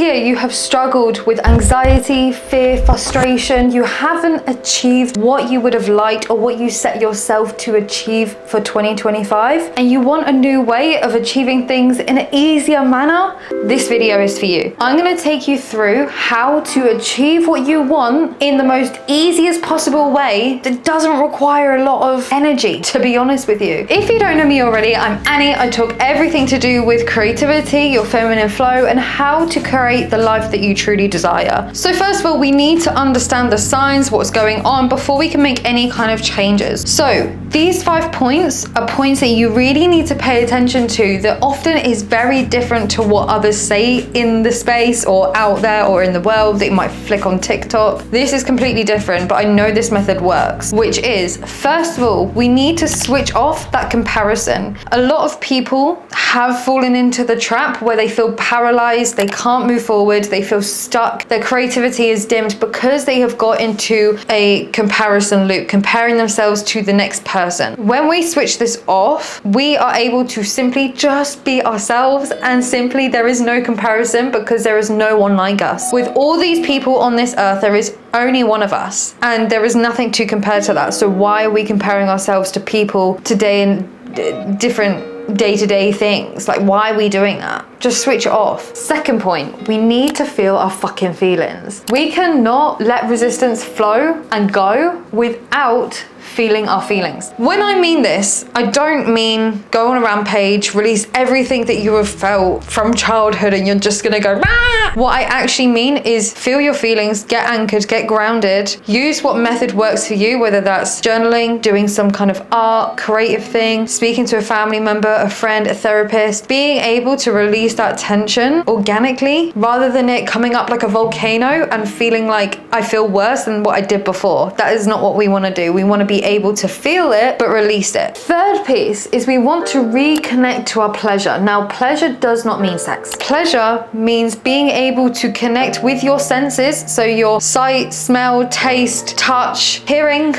year you have struggled with anxiety, fear, frustration, you haven't achieved what you would have liked or what you set yourself to achieve for 2025, and you want a new way of achieving things in an easier manner, this video is for you. I'm going to take you through how to achieve what you want in the most easiest possible way that doesn't require a lot of energy, to be honest with you. If you don't know me already, I'm Annie. I talk everything to do with creativity, your feminine flow, and how to create the life that you truly desire. So first of all, we need to understand the signs, what's going on before we can make any kind of changes. So these 5 points are points that you really need to pay attention to that often is very different to what others say in the space or out there or in the world that you might flick on TikTok. This is completely different, but I know this method works, which is, first of all, we need to switch off that comparison. A lot of people have fallen into the trap where they feel paralyzed, they can't move forward, they feel stuck, their creativity is dimmed because they have got into a comparison loop, comparing themselves to the next person. When we switch this off, we are able to simply just be ourselves, and simply there is no comparison because there is no one like us. With all these people on this earth, there is only one of us, and there is nothing to compare to that. So why are we comparing ourselves to people today in different day-to-day things? Like, why are we doing that? Just switch it off. Second point, we need to feel our fucking feelings. We cannot let resistance flow and go without feeling our feelings. When I mean this, I don't mean go on a rampage, release everything that you have felt from childhood and you're just gonna go rah! What I actually mean is feel your feelings, get anchored, get grounded, use what method works for you, whether that's journaling, doing some kind of art, creative thing, speaking to a family member, a friend, a therapist, being able to release that tension organically rather than it coming up like a volcano and feeling like I feel worse than what I did before. That is not what we want to do. We want to be able to feel it but release it. Third piece is we want to reconnect to our pleasure. Now, pleasure does not mean sex. Pleasure means being able to connect with your senses, so your sight, smell, taste, touch, hearing,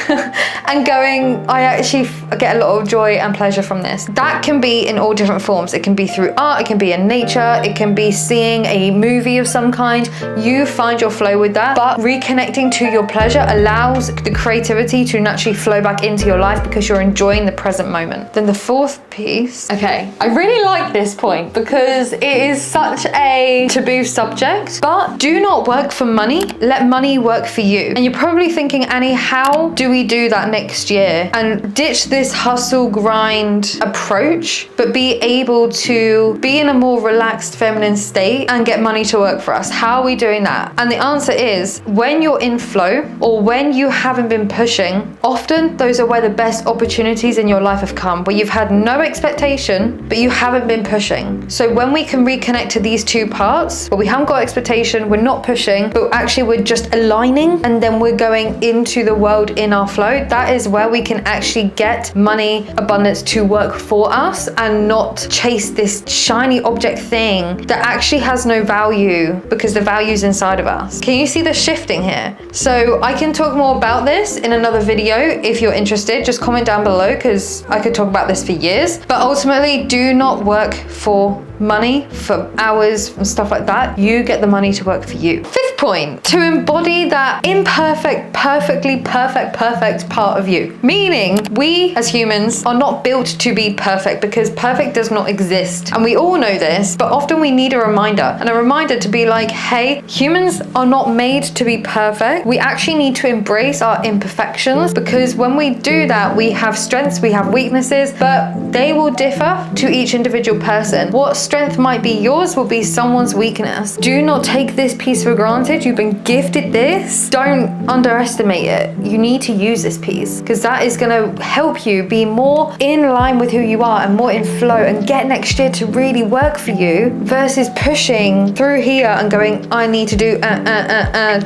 and going, I actually get a lot of joy and pleasure from this. That can be in all different forms. It can be through art, it can be in nature, it can be seeing a movie of some kind. You find your flow with that, but reconnecting to your pleasure allows the creativity to naturally flow back into your life because you're enjoying the present moment. Then the fourth piece, okay, I really like this point because it is such a taboo subject, but do not work for money, let money work for you. And you're probably thinking, Annie, how do we do that next year and ditch this hustle grind approach, but be able to be in a more relaxed feminine state and get money to work for us? How are we doing that? And the answer is, when you're in flow or when you haven't been pushing, often those are where the best opportunities in your life have come, where you've had no expectation, but you haven't been pushing. So when we can reconnect to these two parts, where we haven't got expectation, we're not pushing, but actually we're just aligning, and then we're going into the world in our flow, that is where we can actually get money, abundance to work for us and not chase this shiny object thing that actually has no value because the value's inside of us. Can you see the shifting here? So I can talk more about this in another video if you're interested. Just comment down below because I could talk about this for years. But ultimately, do not work for money, for hours and stuff like that. You get the money to work for you. Fifth point, to embody that imperfect, perfectly perfect part of you. Meaning, we as humans are not built to be perfect because perfect does not exist. And we all know this, but often we need a reminder, and a reminder to be like, hey, humans are not made to be perfect. We actually need to embrace our imperfections, because when we do that, we have strengths, we have weaknesses, but they will differ to each individual person. What strength might be yours will be someone's weakness. Do not take this piece for granted. You've been gifted this. Don't underestimate it. You need to use this piece because that is going to help you be more in line with who you are and more in flow and get next year to really work for you versus pushing through here and going, I need to do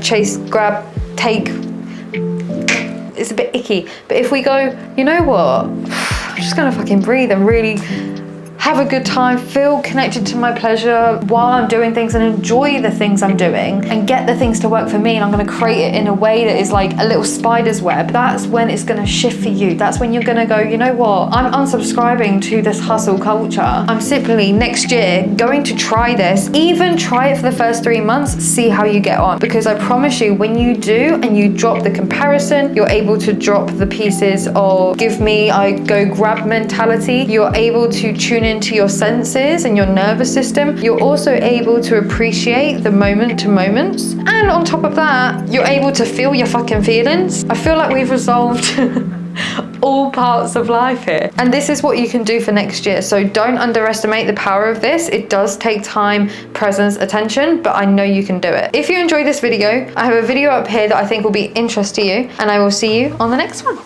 chase, grab, take. It's a bit icky. But if we go, you know what? I'm just going to fucking breathe and really have a good time, feel connected to my pleasure while I'm doing things, and enjoy the things I'm doing, and get the things to work for me, and I'm going to create it in a way that is like a little spider's web, that's when it's going to shift for you. That's when you're going to go, you know what, I'm unsubscribing to this hustle culture. I'm simply next year going to try this, even try it for the first 3 months, see how you get on. Because I promise you, when you do and you drop the comparison, you're able to drop the pieces of give me, I go grab mentality. You're able to tune into your senses and your nervous system. You're also able to appreciate the moment to moments. And on top of that, you're able to feel your fucking feelings. I feel like we've resolved all parts of life here. And this is what you can do for next year. So don't underestimate the power of this. It does take time, presence, attention, but I know you can do it. If you enjoyed this video, I have a video up here that I think will be interest to you, and I will see you on the next one.